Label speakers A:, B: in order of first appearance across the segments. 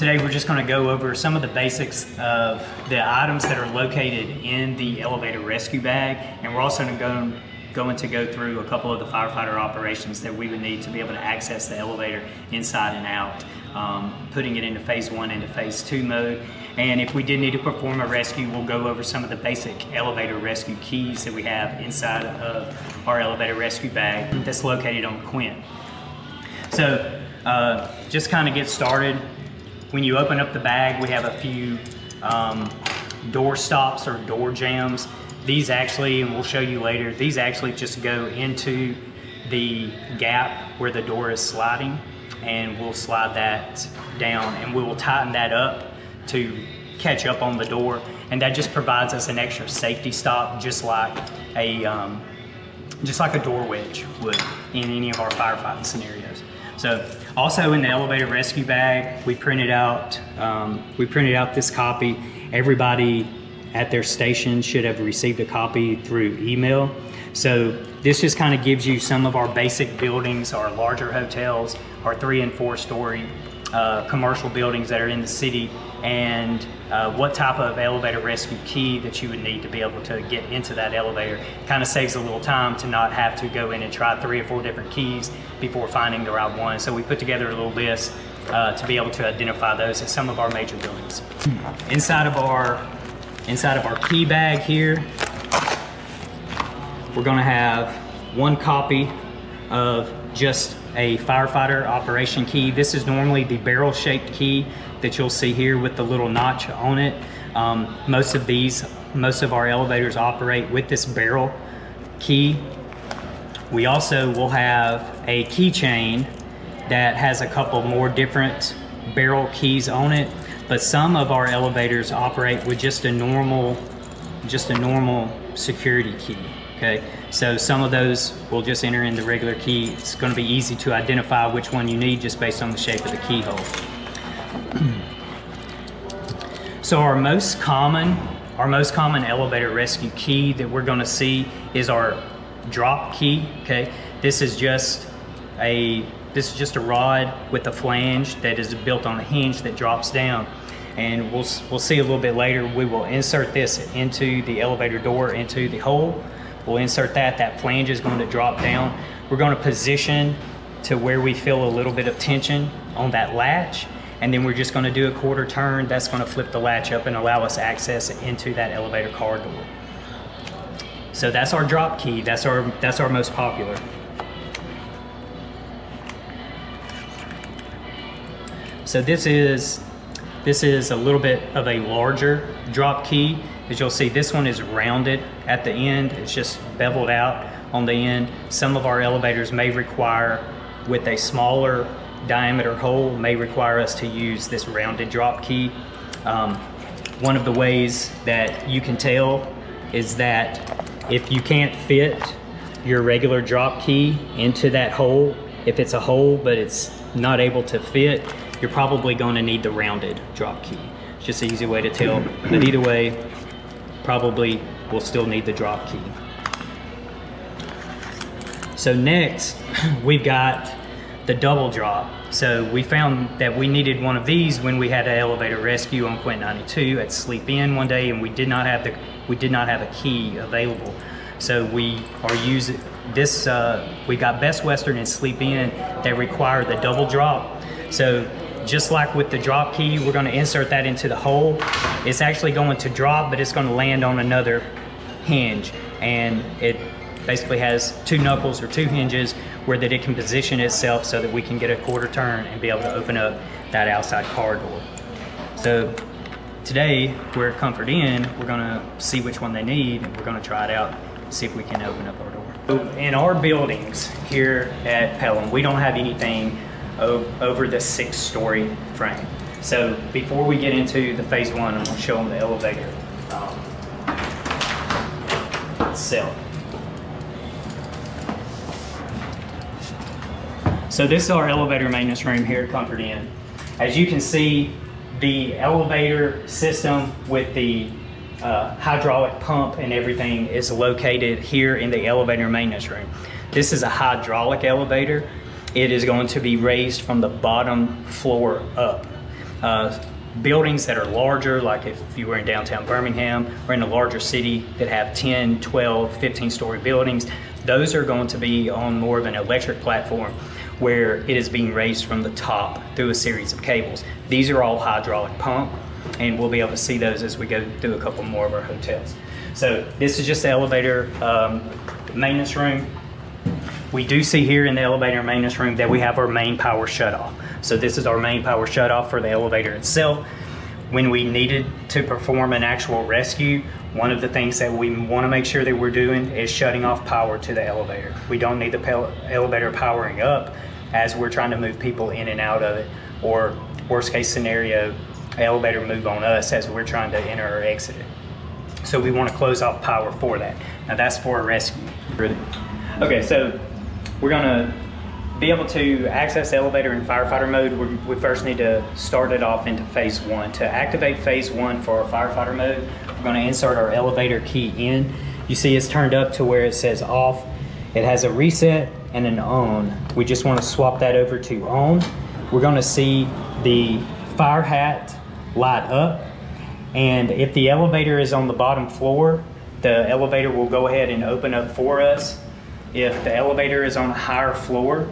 A: Today we're just going to go over some of the basics of the items that are located in the elevator rescue bag, and we're also going to go through a couple of the firefighter operations that we would need to be able to access the elevator inside and out, putting it into phase 1 into phase 2 mode. And if we did need to perform a rescue, we'll go over some of the basic elevator rescue keys that we have inside of our elevator rescue bag that's located on Quint. So just kind of get started. When you open up the bag, we have a few door stops or door jams. These actually, and we'll show you later, these actually just go into the gap where the door is sliding, and we'll slide that down and we will tighten that up to catch up on the door, and that just provides us an extra safety stop, just like a door wedge would in any of our firefighting scenarios. So also in the elevator rescue bag, we printed out this copy. Everybody at their station should have received a copy through email. So this just kind of gives you some of our basic buildings, our larger hotels, our 3 and 4 story commercial buildings that are in the city, and what type of elevator rescue key that you would need to be able to get into that elevator. Kind of saves a little time to not have to go in and try 3 or 4 different keys before finding the right one. So we put together a little list to be able to identify those at some of our major buildings. Inside of our key bag here, we're going to have one copy of just a firefighter operation key. This is normally the barrel-shaped key that you'll see here with the little notch on it. Most of our elevators operate with this barrel key. We also will have a keychain that has a couple more different barrel keys on it, but some of our elevators operate with just a normal security key. Okay, so some of those will just enter in the regular key. It's going to be easy to identify which one you need just based on the shape of the keyhole. So our most common elevator rescue key that we're going to see is our drop key. Okay, this is just a rod with a flange that is built on a hinge that drops down, and we'll see a little bit later. We will insert this into the elevator door, into the hole. We'll insert that flange is going to drop down. We're going to position to where we feel a little bit of tension on that latch, and then we're just going to do a quarter turn. That's going to flip the latch up and allow us access into that elevator car door. So that's our drop key. That's our most popular. So this is a little bit of a larger drop key. As you'll see, this one is rounded at the end. It's just beveled out on the end. Some of our elevators may require, with a smaller diameter hole, may require us to use this rounded drop key. One of the ways that you can tell is that if you can't fit your regular drop key into that hole, if it's a hole but it's not able to fit, you're probably going to need the rounded drop key. It's just an easy way to tell, but either way, probably we'll still need the drop key. So next, we've got the double drop. So we found that we needed one of these when we had an elevator rescue on Quint 92 at Sleep Inn one day, and we did not have a key available. So we are using this. We got Best Western and Sleep Inn that require the double drop. So just like with the drop key, we're going to insert that into the hole. It's actually going to drop, but it's going to land on another hinge, and it basically has 2 knuckles or 2 hinges where that it can position itself so that we can get a quarter turn and be able to open up that outside car door. So today we're at Comfort Inn. We're going to see which one they need, and we're going to try it out and see if we can open up our door. So in our buildings here at Pelham, we don't have anything over the 6-story frame. So before we get into the phase 1, I'm going to show them the elevator itself. So this is our elevator maintenance room here at Comfort Inn. As you can see, the elevator system with the hydraulic pump and everything is located here in the elevator maintenance room. This is a hydraulic elevator. It is going to be raised from the bottom floor up. Buildings that are larger, like if you were in downtown Birmingham or in a larger city that have 10, 12, 15-story buildings, those are going to be on more of an electric platform where it is being raised from the top through a series of cables. These are all hydraulic pump, and we'll be able to see those as we go through a couple more of our hotels. So this is just the elevator maintenance room. We do see here in the elevator maintenance room that we have our main power shutoff. So this is our main power shutoff for the elevator itself. When we needed to perform an actual rescue, one of the things that we want to make sure that we're doing is shutting off power to the elevator. We don't need the elevator powering up as we're trying to move people in and out of it, or worst case scenario, elevator move on us as we're trying to enter or exit it. So we want to close off power for that. Now that's for a rescue. Okay, so we're going to be able to access the elevator in firefighter mode. We first need to start it off into phase 1. To activate phase 1 for our firefighter mode, we're going to insert our elevator key in. You see it's turned up to where it says off. It has a reset and an on. We just want to swap that over to on. We're going to see the fire hat light up, and if the elevator is on the bottom floor, the elevator will go ahead and open up for us. If the elevator is on a higher floor,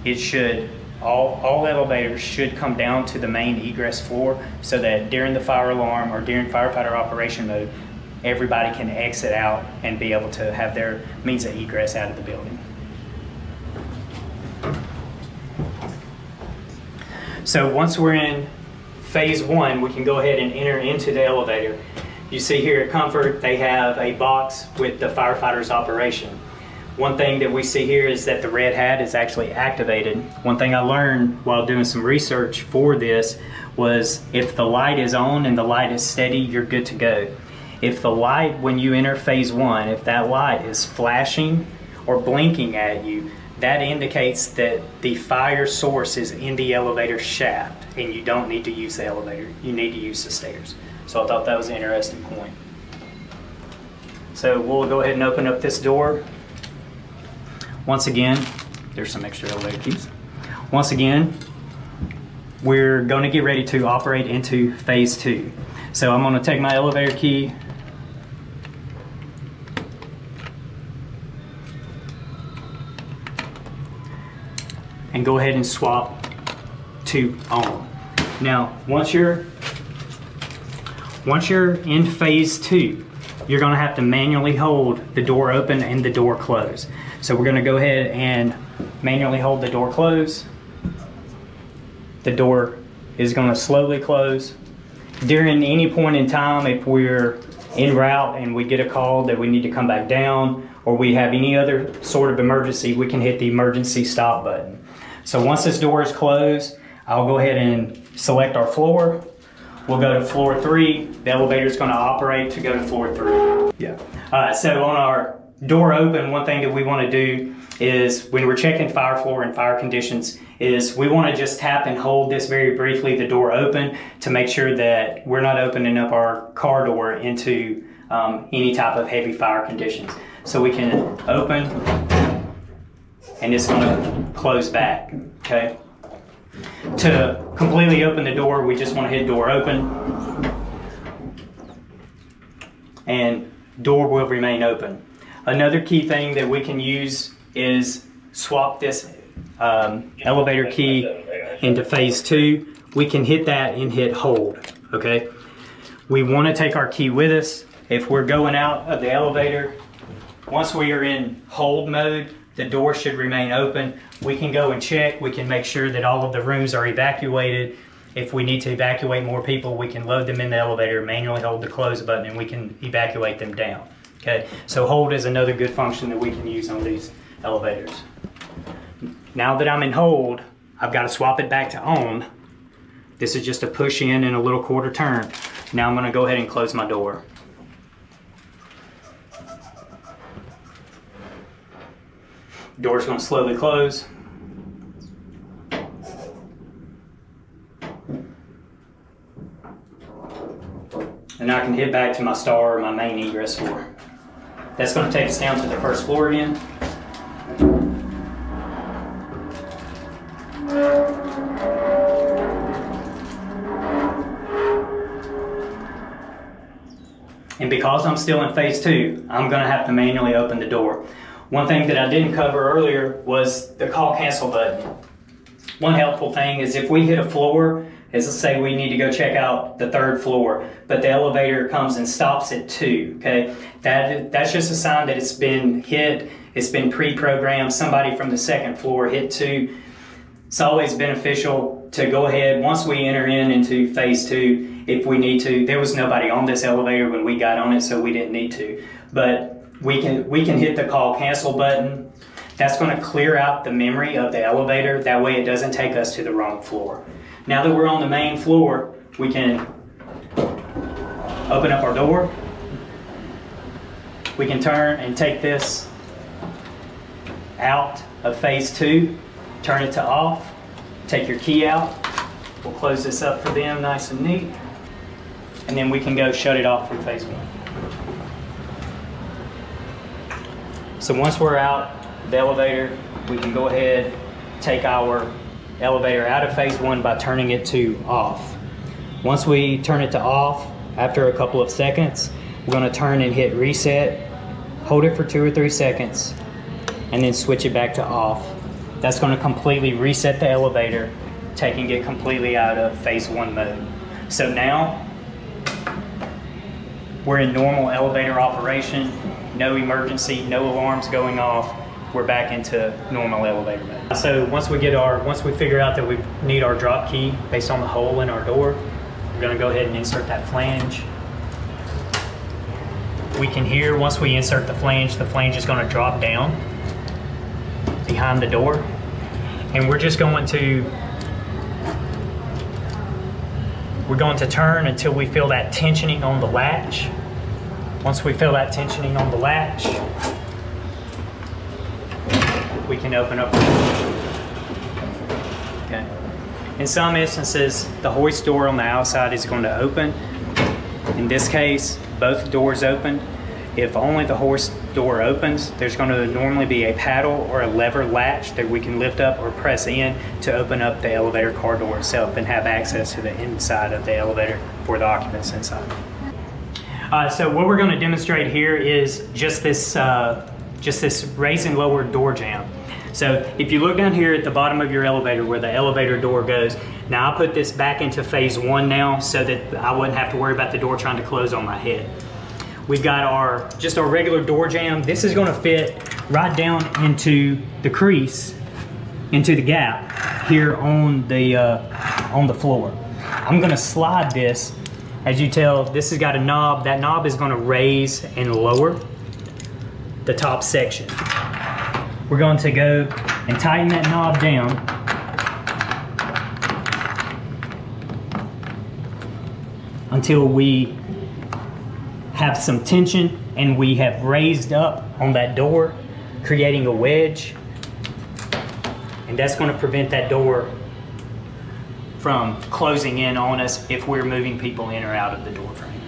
A: it should, all elevators should come down to the main egress floor so that during the fire alarm or during firefighter operation mode, everybody can exit out and be able to have their means of egress out of the building. So once we're in phase 1, we can go ahead and enter into the elevator. You see here at Comfort, they have a box with the firefighter's operation. One thing that we see here is that the red hat is actually activated. One thing I learned while doing some research for this was if the light is on and the light is steady, you're good to go. If the light, when you enter phase 1, if that light is flashing or blinking at you, that indicates that the fire source is in the elevator shaft and you don't need to use the elevator. You need to use the stairs. So I thought that was an interesting point. So we'll go ahead and open up this door. Once again, there's some extra elevator keys. Once again, we're going to get ready to operate into phase 2. So I'm going to take my elevator key, and go ahead and swap to on. Now, once you're in phase 2, you're going to have to manually hold the door open and the door closed. So we're going to go ahead and manually hold the door closed. The door is going to slowly close. During any point in time, if we're en route and we get a call that we need to come back down, or we have any other sort of emergency, we can hit the emergency stop button. So once this door is closed, I'll go ahead and select our floor. We'll go to floor 3. The elevator is going to operate to go to floor 3. Yeah. So on our door open, one thing that we want to do is when we're checking fire floor and fire conditions is we want to just tap and hold this very briefly, the door open, to make sure that we're not opening up our car door into any type of heavy fire conditions. So we can open and it's going to close back, okay? To completely open the door, we just want to hit door open and door will remain open. Another key thing that we can use is swap this elevator key into phase 2. We can hit that and hit hold, okay? We want to take our key with us. If we're going out of the elevator, once we are in hold mode, the door should remain open. We can go and check. We can make sure that all of the rooms are evacuated. If we need to evacuate more people, we can load them in the elevator, manually hold the close button, and we can evacuate them down. Okay, so hold is another good function that we can use on these elevators. Now that I'm in hold, I've got to swap it back to on. This is just a push in and a little quarter turn. Now I'm going to go ahead and close my door. Door's going to slowly close. And I can head back to my star or my main egress floor. That's going to take us down to the first floor again. And because I'm still in phase 2, I'm gonna have to manually open the door. One thing that I didn't cover earlier was the call cancel button. One helpful thing is if we hit a floor, as let's say we need to go check out the 3rd floor, but the elevator comes and stops at 2, okay? That's just a sign that it's been hit, it's been pre-programmed, somebody from the 2nd floor hit 2. It's always beneficial to go ahead, once we enter into phase 2, if we need to. There was nobody on this elevator when we got on it, so we didn't need to. But we can hit the call cancel button. That's going to clear out the memory of the elevator. That way it doesn't take us to the wrong floor. Now that we're on the main floor, we can open up our door. We can turn and take this out of phase 2, turn it to off, take your key out. We'll close this up for them nice and neat. And then we can go shut it off from phase 1. So once we're out the elevator, we can go ahead, take our elevator out of phase 1 by turning it to off. Once we turn it to off, after a couple of seconds, we're going to turn and hit reset, hold it for 2 or 3 seconds, and then switch it back to off. That's going to completely reset the elevator, taking it completely out of phase 1 mode. So now we're in normal elevator operation, no emergency, no alarms going off. We're back into normal elevator mode. So once we figure out that we need our drop key based on the hole in our door, we're gonna go ahead and insert that flange. We can hear, once we insert the flange is gonna drop down behind the door. And we're going to turn until we feel that tensioning on the latch. Once we feel that tensioning on the latch, we can open up. Okay. In some instances, the hoist door on the outside is going to open. In this case, both doors open. If only the hoist door opens, there's going to normally be a paddle or a lever latch that we can lift up or press in to open up the elevator car door itself and have access to the inside of the elevator for the occupants inside. So what we're going to demonstrate here is just this raise and lower door jamb. So if you look down here at the bottom of your elevator where the elevator door goes, now I put this back into phase 1 now so that I wouldn't have to worry about the door trying to close on my head. We've got just our regular door jamb. This is going to fit right down into the crease, into the gap here on the floor. I'm going to slide this. As you tell, this has got a knob. That knob is going to raise and lower the top section. We're going to go and tighten that knob down until we have some tension and we have raised up on that door, creating a wedge. And that's going to prevent that door from closing in on us if we're moving people in or out of the door frame.